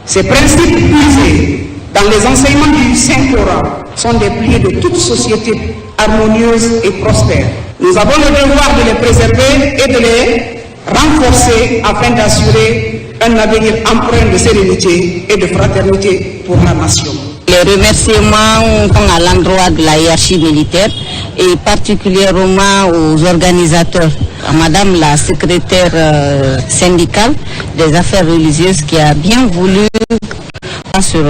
Ces principes puisés dans les enseignements du Saint-Coran sont des piliers de toute société harmonieuse et prospère. Nous avons le devoir de les préserver et de les renforcer afin d'assurer un avenir empreint de sérénité et de fraternité pour la nation. Les remerciements sont à l'endroit de la hiérarchie militaire et particulièrement aux organisateurs, à Madame la secrétaire syndicale des affaires religieuses qui a bien voulu sur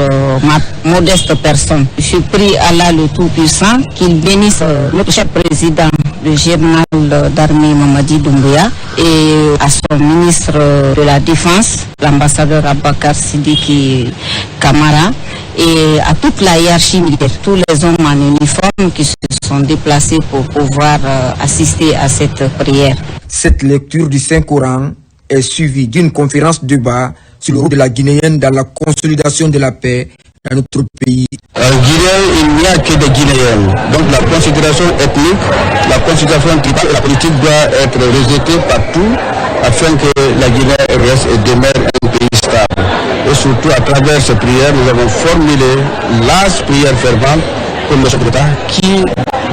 ma modeste personne. Je prie Allah le Tout-Puissant qu'il bénisse notre cher président du général d'armée Mamadi Doumbouya et à son ministre de la Défense, l'ambassadeur Abakar Sidiki Kamara, et à toute la hiérarchie militaire, tous les hommes en uniforme qui se sont déplacés pour pouvoir assister à cette prière. Cette lecture du Saint-Coran est suivie d'une conférence de débat sur le rôle de la Guinéenne dans la consolidation de la paix dans notre pays. En Guinée, il n'y a que des Guinéens. Donc la considération ethnique, la considération tribale et la politique doit être rejetée partout afin que la Guinée reste et demeure un pays stable. Et surtout à travers ces prières, nous avons formulé l'âge prière fervente pour le chef d'État qui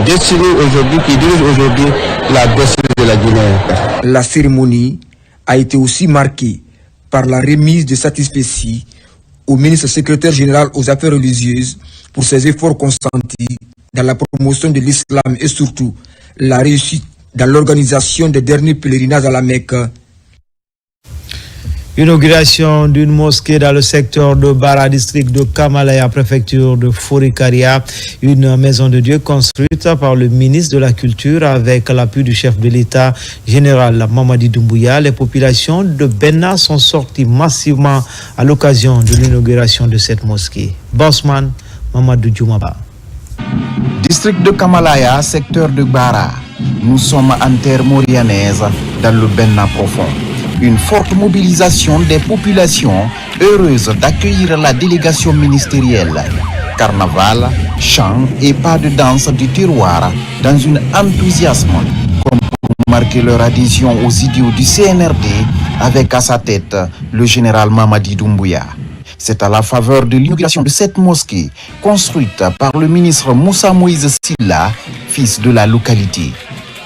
dirige aujourd'hui la destinée de la Guinée. La cérémonie a été aussi marquée par la remise de satisfecit au ministre secrétaire général aux affaires religieuses pour ses efforts consentis dans la promotion de l'islam et surtout la réussite dans l'organisation des derniers pèlerinages à la Mecque. Inauguration d'une mosquée dans le secteur de Bara, district de Kamalaya, préfecture de Forikaria, une maison de Dieu construite par le ministre de la Culture avec l'appui du chef de l'État général Mamadi Doumbouya. Les populations de Benna sont sorties massivement à l'occasion de l'inauguration de cette mosquée. Bosman Mamadou Djoumaba. District de Kamalaya, secteur de Bara. Nous sommes en terre maurianaise dans le Benna profond. Une forte mobilisation des populations heureuses d'accueillir la délégation ministérielle. Carnaval, chants et pas de danse du terroir dans un enthousiasme comme pour marquer leur adhésion aux idéaux du CNRD avec à sa tête le général Mamadi Doumbouya. C'est à la faveur de l'inauguration de cette mosquée construite par le ministre Moussa Moïse Silla, fils de la localité.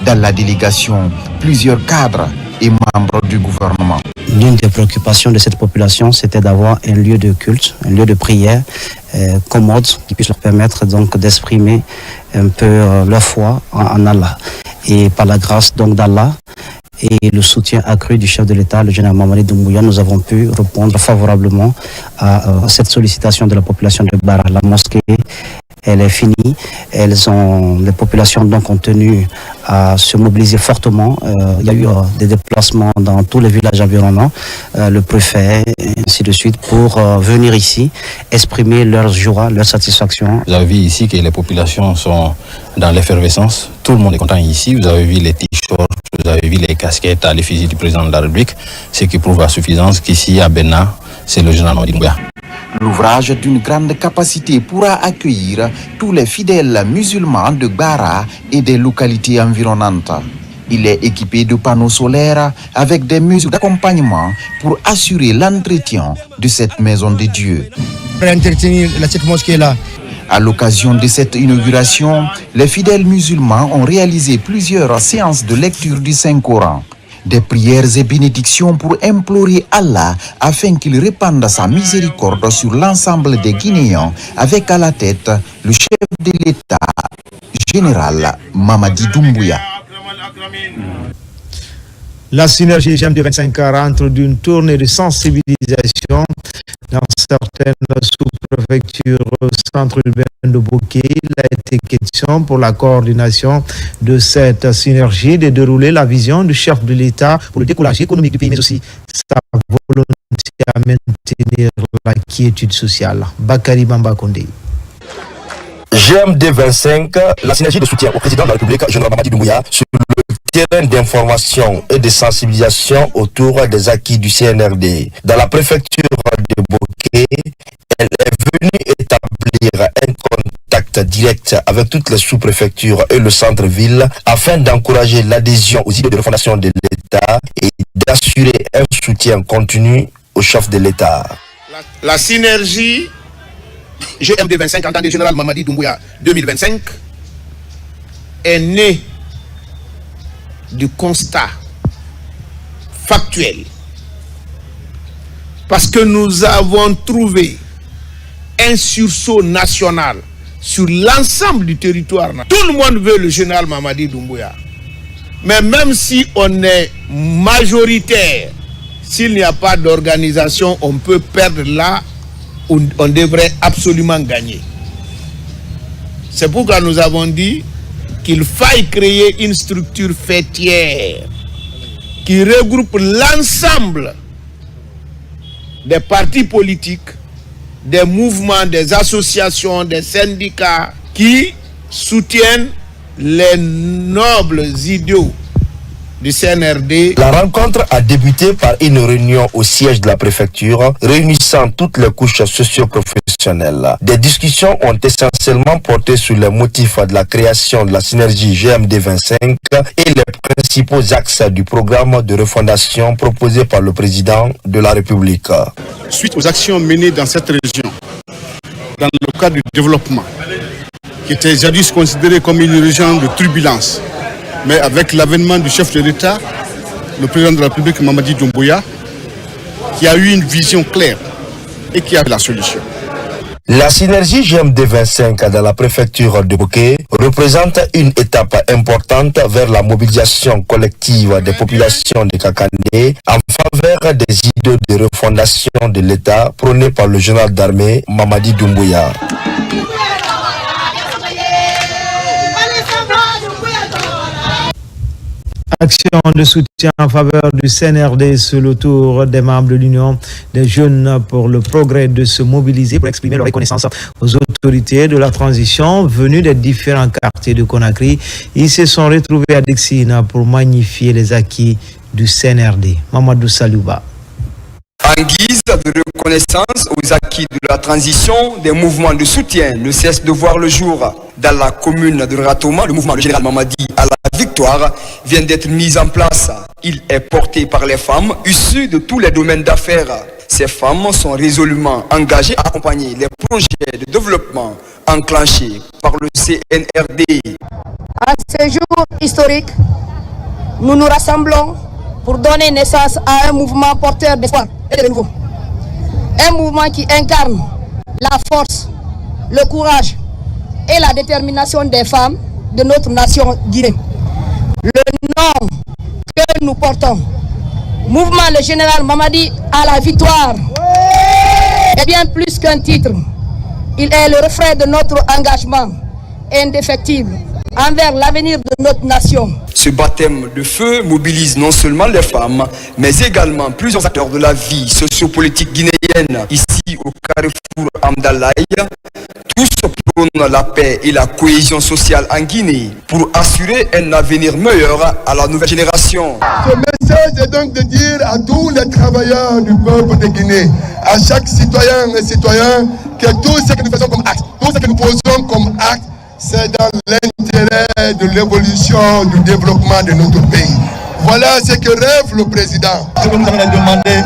Dans la délégation, plusieurs cadres et membres du gouvernement. L'une des préoccupations de cette population, c'était d'avoir un lieu de culte, un lieu de prière commode qui puisse leur permettre donc d'exprimer un peu leur foi en Allah. Et par la grâce donc d'Allah et le soutien accru du chef de l'État, le général Mamadi Doumbouya, nous avons pu répondre favorablement à cette sollicitation de la population de Bara. La mosquée, elle est finie. Les populations donc ont tenu à se mobiliser fortement. Il y a eu des déplacements dans tous les villages environnants, le préfet, et ainsi de suite, pour venir ici exprimer leur joie, leur satisfaction. Vous avez vu ici que les populations sont dans l'effervescence. Tout le monde est content ici. Vous avez vu les t-shirts, vous avez vu les casquettes à l'effigie du président de la République, ce qui prouve à suffisance qu'ici à Benna, c'est le général Mamadi Doumbouya. L'ouvrage d'une grande capacité pourra accueillir tous les fidèles musulmans de Bara et des localités environnantes. Il est équipé de panneaux solaires avec des mesures d'accompagnement pour assurer l'entretien de cette maison de Dieu. Pour entretenir cette mosquée-là. À l'occasion de cette inauguration, les fidèles musulmans ont réalisé plusieurs séances de lecture du Saint-Coran. Des prières et bénédictions pour implorer Allah afin qu'il répande sa miséricorde sur l'ensemble des Guinéens, avec à la tête le chef de l'État, général Mamadi Doumbouya. La synergie GMD25 rentre d'une tournée de sensibilisation dans certaines sous-préfectures centre urbain de Bouquet. Il a été question pour la coordination de cette synergie de dérouler la vision du chef de l'État pour le décollage économique du pays, mais aussi sa volonté à maintenir la quiétude sociale. Bakary Bamba Kondé. GMD25, la synergie de soutien au président de la République, général Mamadi Doumbouya, sur le terrain d'information et de sensibilisation autour des acquis du CNRD. Dans la préfecture de Bouquet, elle est venue établir un contact direct avec toutes les sous-préfectures et le centre-ville afin d'encourager l'adhésion aux idées de refondation de l'État et d'assurer un soutien continu au chef de l'État. La synergie GMD25, entendez général Mamadi Doumbouya 2025, est née du constat factuel. Parce que nous avons trouvé un sursaut national sur l'ensemble du territoire. Tout le monde veut le général Mamadi Doumbouya. Mais même si on est majoritaire, s'il n'y a pas d'organisation, on peut perdre là où on devrait absolument gagner. C'est pourquoi nous avons dit qu'il faille créer une structure fêtière qui regroupe l'ensemble des partis politiques, des mouvements, des associations, des syndicats qui soutiennent les nobles idéaux du CNRD. La rencontre a débuté par une réunion au siège de la préfecture réunissant toutes les couches socio-professionnelles. Des discussions ont essentiellement porté sur les motifs de la création de la synergie GMD 25 et les principaux axes du programme de refondation proposé par le président de la République. Suite aux actions menées dans cette région, dans le cadre du développement, qui était jadis considérée comme une région de turbulence, mais avec l'avènement du chef de l'État, le président de la République, Mamadi Doumbouya, qui a eu une vision claire et qui a la solution. La synergie GMD 25 dans la préfecture de Boké représente une étape importante vers la mobilisation collective des populations de Kakandé en faveur des idées de refondation de l'État prônées par le général d'armée Mamadi Doumbouya. Action de soutien en faveur du CNRD sur le tour des membres de l'Union des jeunes pour le progrès de se mobiliser pour exprimer leur reconnaissance aux autorités de la transition venues des différents quartiers de Conakry. Ils se sont retrouvés à Dixine pour magnifier les acquis du CNRD. Mamadou Salouba. En guise de reconnaissance aux acquis de la transition, des mouvements de soutien ne cessent de voir le jour. Dans la commune de Ratoma, le mouvement du général Mamadi à la victoire vient d'être mis en place. Il est porté par les femmes issues de tous les domaines d'affaires. Ces femmes sont résolument engagées à accompagner les projets de développement enclenchés par le CNRD. En ce jour historique, nous nous rassemblons pour donner naissance à un mouvement porteur d'espoir et de renouveau. Un mouvement qui incarne la force, le courage et la détermination des femmes de notre nation guinéenne. Le nom que nous portons, Mouvement le général Mamadi à la victoire, est bien plus qu'un titre. Il est le reflet de notre engagement indéfectible envers l'avenir de notre nation. Ce baptême de feu mobilise non seulement les femmes, mais également plusieurs acteurs de la vie sociopolitique guinéenne. Ici au carrefour Amdalaï, tous prônent la paix et la cohésion sociale en Guinée pour assurer un avenir meilleur à la nouvelle génération. Ce message est donc de dire à tous les travailleurs du peuple de Guinée, à chaque citoyen et citoyen, que tout ce que nous faisons comme acte, tout ce que nous posons comme acte, c'est dans l'intérêt de l'évolution, du développement de notre pays. Voilà ce que rêve le président. Ce que nous avons demandé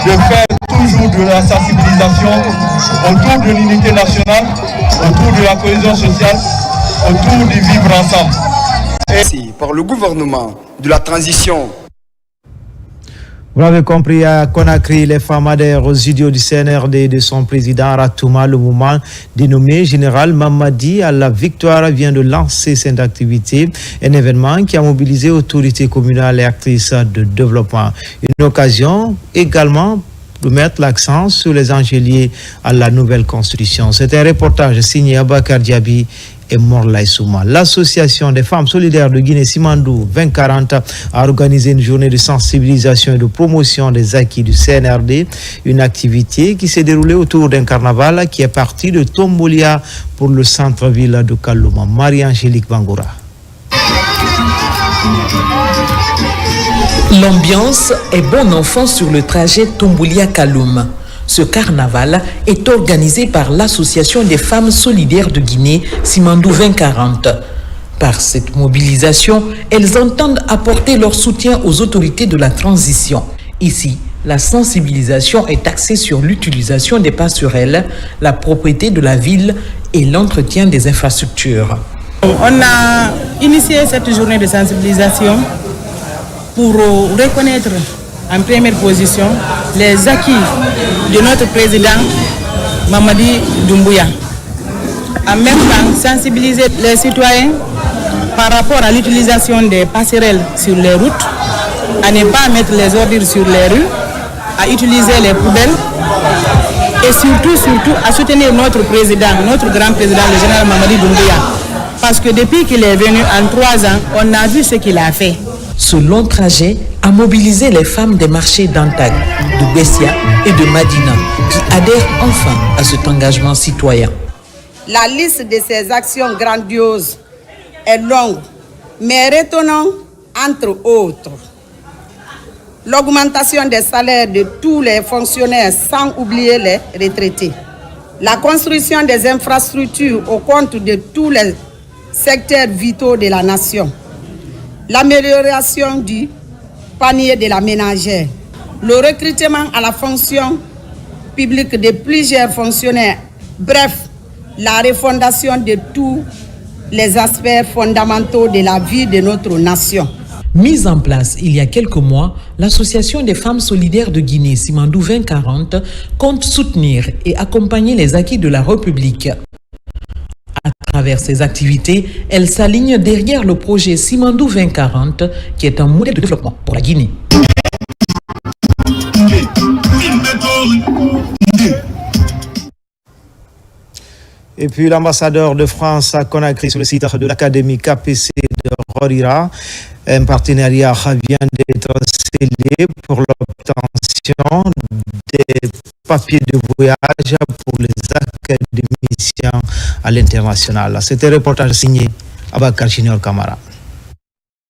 de faire toujours de la sensibilisation autour de l'unité nationale, autour de la cohésion sociale, autour du vivre ensemble. Et par le gouvernement de la transition. Vous l'avez compris, à Conakry, les femmes adhèrent aux idéaux du CNRD et de son président Ratouma. Le mouvement dénommé Général Mamadi à la victoire vient de lancer cette activité, un événement qui a mobilisé autorités communales et actrices de développement. Une occasion également de mettre l'accent sur les enjeux liés à la nouvelle constitution. C'est un reportage signé Abakar Diaby et Morlaï Souma. L'association des femmes solidaires de Guinée Simandou 2040 a organisé une journée de sensibilisation et de promotion des acquis du CNRD, une activité qui s'est déroulée autour d'un carnaval qui est parti de Tombolia pour le centre-ville de Kalouma. Marie-Angélique Bangoura. L'ambiance est bon enfant sur le trajet Tombolia-Kaloum. Ce carnaval est organisé par l'Association des femmes solidaires de Guinée, Simandou 2040. Par cette mobilisation, elles entendent apporter leur soutien aux autorités de la transition. Ici, la sensibilisation est axée sur l'utilisation des passerelles, la propriété de la ville et l'entretien des infrastructures. On a initié cette journée de sensibilisation pour reconnaître en première position les acquis de notre président Mamadi Doumbouya. En même temps, sensibiliser les citoyens par rapport à l'utilisation des passerelles sur les routes, à ne pas mettre les ordures sur les rues, à utiliser les poubelles et surtout à soutenir notre président, notre grand président, le général Mamadi Doumbouya. Parce que depuis qu'il est venu en 3 ans, on a vu ce qu'il a fait. Ce long trajet a mobilisé les femmes des marchés d'Antag, de Bessia et de Madina qui adhèrent enfin à cet engagement citoyen. La liste de ces actions grandioses est longue, mais retenons entre autres l'augmentation des salaires de tous les fonctionnaires sans oublier les retraités, la construction des infrastructures au compte de tous les secteurs vitaux de la nation, l'amélioration du panier de la ménagère, le recrutement à la fonction publique de plusieurs fonctionnaires, bref, la refondation de tous les aspects fondamentaux de la vie de notre nation. Mise en place il y a quelques mois, l'Association des femmes solidaires de Guinée, Simandou 2040, compte soutenir et accompagner les acquis de la République. À travers ses activités, elle s'aligne derrière le projet Simandou 2040, qui est un modèle de développement pour la Guinée. Et puis l'ambassadeur de France à Conakry sur le site de l'Académie KPC de Rorira. Un partenariat vient d'être scellé pour l'obtention des papiers de voyage pour les académiciens à l'international. C'était un reportage signé Abakar Junior Kamara.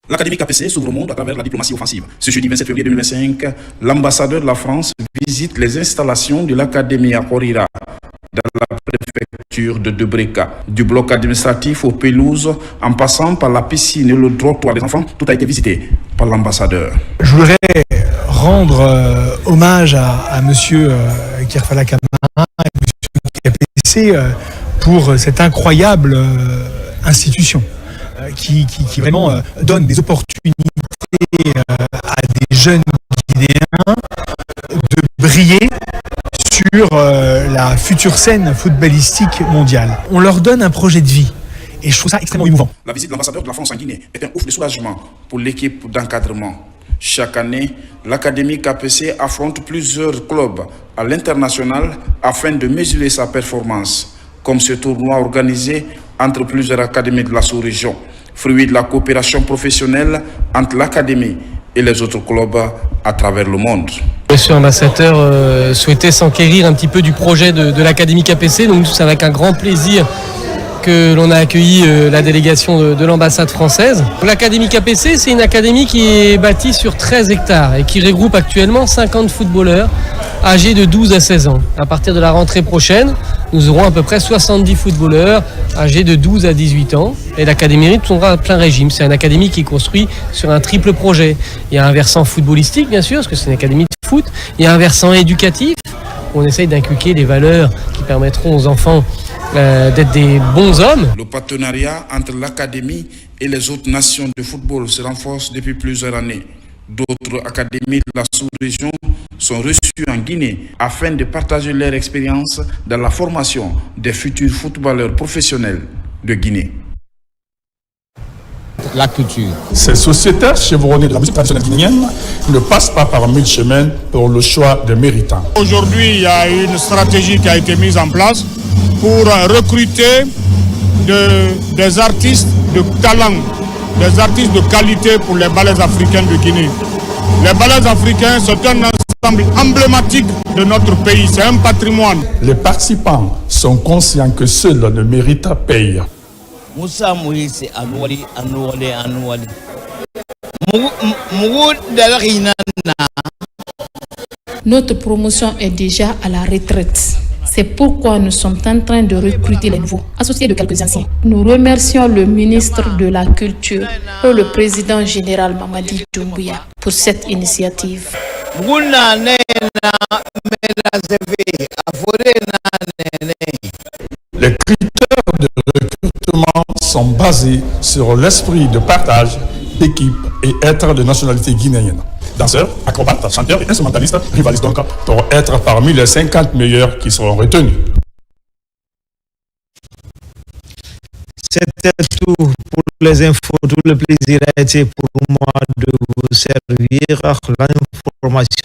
L'Académie KPC s'ouvre au monde à travers la diplomatie offensive. Ce jeudi 27 février 2025, l'ambassadeur de la France visite les installations de l'Académie à Rorira, dans la préfecture de Debreka. Du bloc administratif aux pelouses, en passant par la piscine et le trottoir des enfants, tout a été visité par l'ambassadeur. Je voudrais rendre hommage à monsieur Kirfala Kamara et monsieur KPC pour cette incroyable institution qui vraiment donne des opportunités à des jeunes Guinéens de briller sur la future scène footballistique mondiale. On leur donne un projet de vie et je trouve ça extrêmement émouvant. La visite de l'ambassadeur de la France en Guinée est un ouf de soulagement pour l'équipe d'encadrement. Chaque année, l'Académie KPC affronte plusieurs clubs à l'international afin de mesurer sa performance, comme ce tournoi organisé entre plusieurs académies de la sous-région, fruit de la coopération professionnelle entre l'Académie et les autres clubs à travers le monde. Monsieur l'ambassadeur souhaitait s'enquérir un petit peu du projet de l'Académie KPC, donc c'est avec un grand plaisir que l'on a accueilli la délégation de l'ambassade française. L'Académie KPC, c'est une académie qui est bâtie sur 13 hectares et qui regroupe actuellement 50 footballeurs âgés de 12 à 16 ans. À partir de la rentrée prochaine, nous aurons à peu près 70 footballeurs âgés de 12 à 18 ans et l'académie tournera à plein régime. C'est une académie qui est construite sur un triple projet. Il y a un versant footballistique, bien sûr, parce que c'est une académie de foot. Il y a un versant éducatif, où on essaye d'inculquer des valeurs qui permettront aux enfants d'être des bons hommes. Le partenariat entre l'Académie et les autres nations de football se renforce depuis plusieurs années. D'autres académies de la sous-région sont reçues en Guinée afin de partager leur expérience dans la formation des futurs footballeurs professionnels de Guinée. La culture. Ces sociétaires chevronnés de la musique traditionnelle guinéenne ne passent pas par mille chemins pour le choix des méritants. Aujourd'hui, il y a une stratégie qui a été mise en place pour recruter des artistes de talent, des artistes de qualité pour les ballets africains de Guinée. Les ballets africains, c'est un ensemble emblématique de notre pays, c'est un patrimoine. Les participants sont conscients que seul le mérite paye. Moussa Moïse Anouali. Notre promotion est déjà à la retraite. C'est pourquoi nous sommes en train de recruter les nouveaux, associés de quelques anciens. Nous remercions le ministre de la Culture et le président général Mamadi Doumbouya pour cette initiative. Les critères de recrutement sont basés sur l'esprit de partage, d'équipe et être de nationalité guinéenne. Danseurs, acrobates, chanteurs et instrumentalistes rivalisent donc pour être parmi les 50 meilleurs qui seront retenus. C'était tout pour les infos. Tout le plaisir a été pour moi de vous servir l'information.